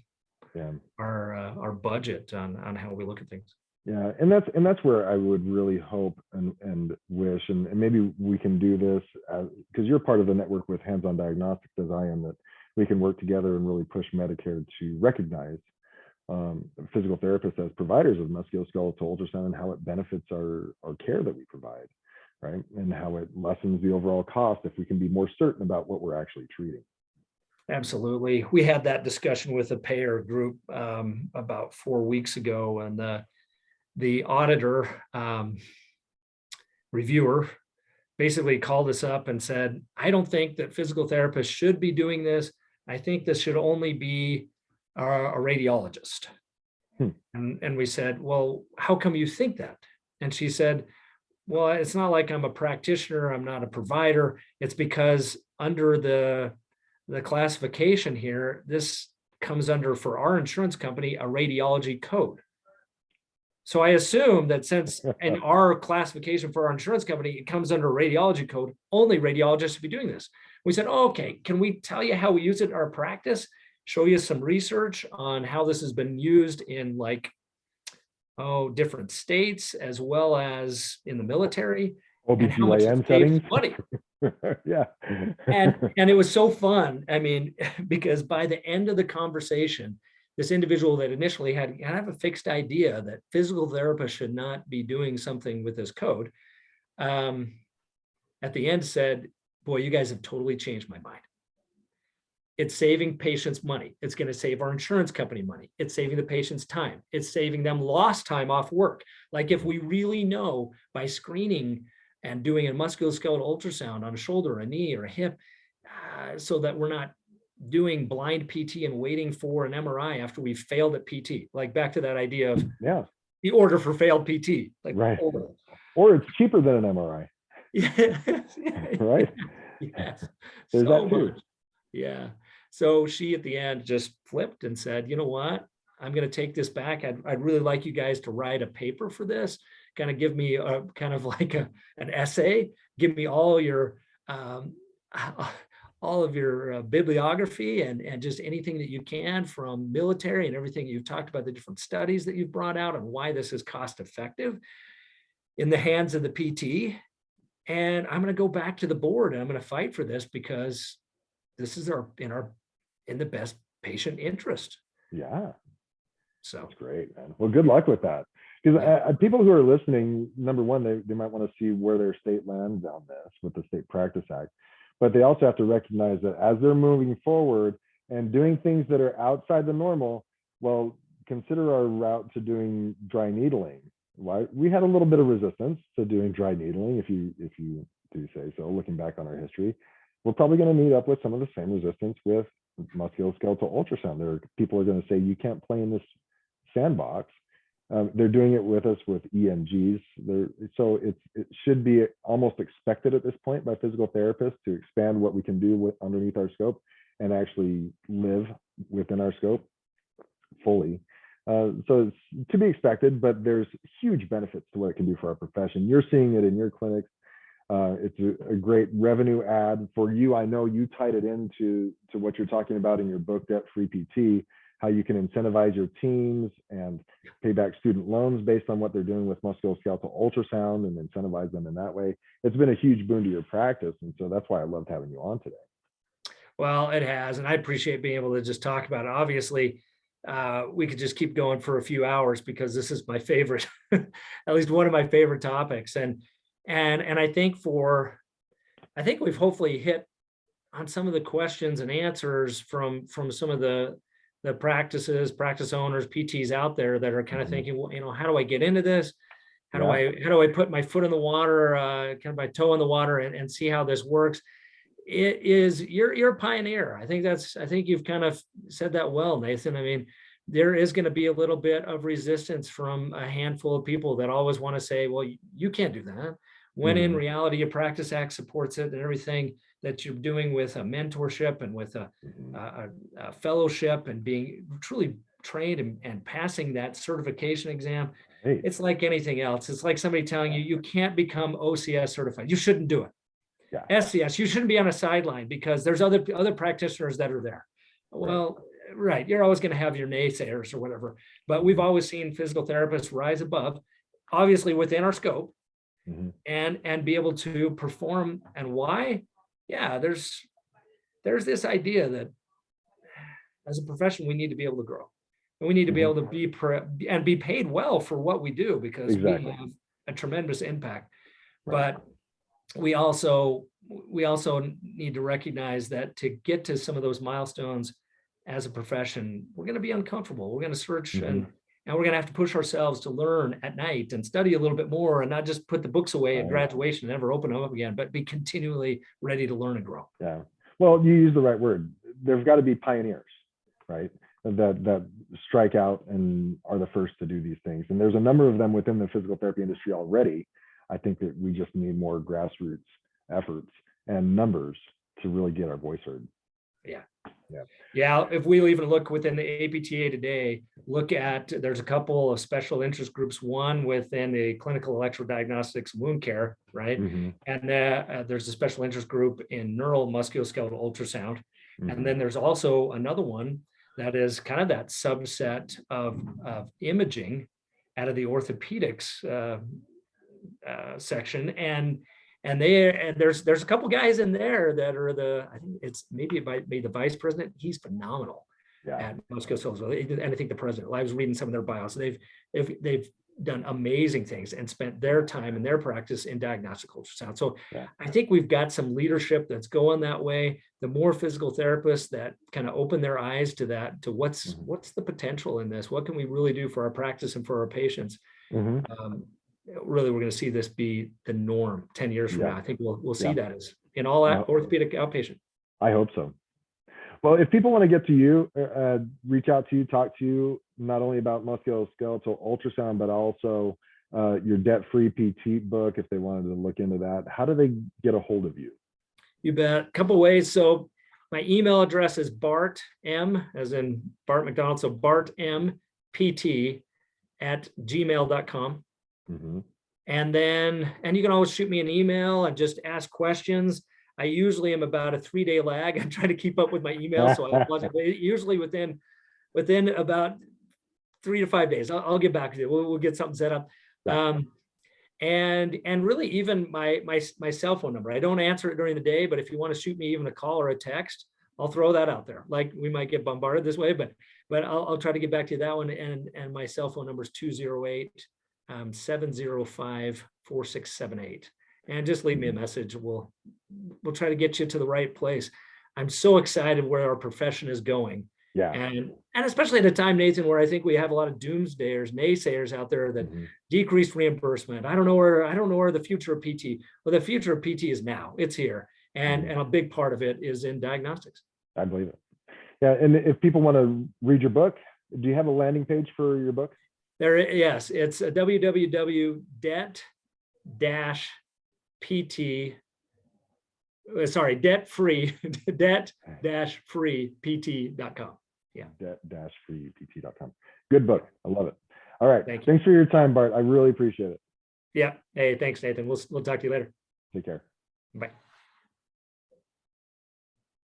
our budget on how we look at things. Yeah, and that's where I would really hope and wish, and maybe we can do this because you're part of the network with Hands-On Diagnostics as I am, that we can work together and really push Medicare to recognize physical therapists as providers of musculoskeletal ultrasound and how it benefits our care that we provide, right? And how it lessens the overall cost if we can be more certain about what we're actually treating. Absolutely. We had that discussion with a payer group about 4 weeks ago, and the auditor reviewer basically called us up and said, I don't think that physical therapists should be doing this. I think this should only be a radiologist. And we said, well, how come you think that? And she said, well, it's not like I'm a practitioner, I'm not a provider. It's because under the classification here, this comes under, for our insurance company, a radiology code. So I assume that since in our classification for our insurance company, it comes under a radiology code, only radiologists should be doing this. We said, oh, okay, can we tell you how we use it in our practice? Show you some research on how this has been used in different states, as well as in the military. OBGYN settings. Money. Yeah. And it was so fun. I mean, because by the end of the conversation, this individual that initially had a fixed idea that physical therapists should not be doing something with this code, at the end said, boy, you guys have totally changed my mind. It's saving patients money. It's going to save our insurance company money. It's saving the patients time. It's saving them lost time off work. Like if we really know by screening and doing a musculoskeletal ultrasound on a shoulder, a knee, or a hip, so that we're not doing blind PT and waiting for an MRI after we failed at PT. Like back to that idea of the order for failed PT. Like, right. Or it's cheaper than an MRI. Yeah. Right. Yes. There's So that too. much. Yeah. So she at the end just flipped and said, you know what? I'm going to take this back. I'd really like you guys to write a paper for this, kind of give me a kind of like an essay, give me all of your bibliography and just anything that you can from military and everything you've talked about, the different studies that you've brought out and why this is cost effective in the hands of the PT. And I'm going to go back to the board and I'm going to fight for this because this is in the best patient interest. Yeah. So that's great, man. Well, good luck with that. Because people who are listening, number one, they might want to see where their state lands on this with the State Practice Act. But they also have to recognize that as they're moving forward and doing things that are outside the normal, well, consider our route to doing dry needling. Why we had a little bit of resistance to doing dry needling, if you do say so, looking back on our history. We're probably going to meet up with some of the same resistance with musculoskeletal ultrasound. People are going to say, you can't play in this sandbox. They're doing it with us with EMGs. So it should be almost expected at this point by physical therapists to expand what we can do underneath our scope and actually live within our scope fully. So it's to be expected, but there's huge benefits to what it can do for our profession. You're seeing it in your clinics. It's a great revenue add for you. I know you tied it into what you're talking about in your book, Debt Free PT, how you can incentivize your teams and pay back student loans based on what they're doing with musculoskeletal ultrasound and incentivize them in that way. It's been a huge boon to your practice. And so that's why I loved having you on today. Well, it has, and I appreciate being able to just talk about it. Obviously, we could just keep going for a few hours because this is my favorite, at least one of my favorite topics. And I think we've hopefully hit on some of the questions and answers from some of the practice owners, PTs out there that are kind of thinking, well, how do I get into this? How do I put my foot in the water, kind of my toe in the water and see how this works? It is, you're a pioneer. I think you've kind of said that well, Nathan. I mean, there is going to be a little bit of resistance from a handful of people that always want to say, well, you can't do that. When in reality, your Practice Act supports it and everything that you're doing with a mentorship and with a fellowship and being truly trained and passing that certification exam. Hey. It's like anything else. It's like somebody telling you can't become OCS certified. You shouldn't do it. Yeah. SCS, you shouldn't be on a sideline because there's other practitioners that are there. Well, right. You're always going to have your naysayers or whatever, but we've always seen physical therapists rise above, obviously within our scope, and be able to perform. And why? Yeah, there's this idea that as a profession, we need to be able to grow. And we need to be able to be paid well for what we do because we have a tremendous impact. But we also need to recognize that to get to some of those milestones as a profession, we're going to be uncomfortable. We're going to search and we're going to have to push ourselves to learn at night and study a little bit more and not just put the books away at graduation and never open them up again, but be continually ready to learn and grow. Yeah. Well, you use the right word. There's got to be pioneers, right? That strike out and are the first to do these things. And there's a number of them within the physical therapy industry already. I think that we just need more grassroots efforts and numbers to really get our voice heard. Yeah. If we even look within the APTA today, there's a couple of special interest groups, one within the clinical electrodiagnostics wound care, right? And there's a special interest group in neural musculoskeletal ultrasound. And then there's also another one that is kind of that subset of imaging out of the orthopedics section. And there's a couple guys in there that are I think it's maybe the vice president. He's phenomenal at musculoskeletal, and I think the president. I was reading some of their bios. They've done amazing things and spent their time and their practice in diagnostic ultrasound. So I think we've got some leadership that's going that way. The more physical therapists that kind of open their eyes to that, to what's the potential in this? What can we really do for our practice and for our patients? Really, we're going to see this be the norm 10 years from now. I think we'll see that as in all orthopedic outpatient. I hope so. Well, if people want to get to you, reach out to you, talk to you, not only about musculoskeletal ultrasound, but also your debt-free PT book, if they wanted to look into that, how do they get a hold of you? You bet. A couple ways. So my email address is Bart M, as in Bart McDonald. So bartmpt@gmail.com. Mm-hmm. And you can always shoot me an email and just ask questions. I usually am about a 3-day lag. I'm trying to keep up with my email. So I usually within about 3 to 5 days, I'll get back to you. We'll get something set up. Yeah. And really even my cell phone number. I don't answer it during the day, but if you want to shoot me even a call or a text, I'll throw that out there. Like, we might get bombarded this way, but I'll try to get back to you that one. And my cell phone number is 208-705-4678. And just leave me a message. We'll try to get you to the right place. I'm so excited where our profession is going. Yeah. And especially at a time, Nathan, where I think we have a lot of doomsdayers, naysayers out there that decreased reimbursement. I don't know where the future of PT. Well, the future of PT is now. It's here. And a big part of it is in diagnostics. I believe it. Yeah. And if people want to read your book, do you have a landing page for your book? Yes, it's debt-free-pt.com. Yeah. Debt-free-pt.com. Good book. I love it. All right. Thank you. Thanks for your time, Bart. I really appreciate it. Yeah. Hey, thanks, Nathan. We'll talk to you later. Take care. Bye.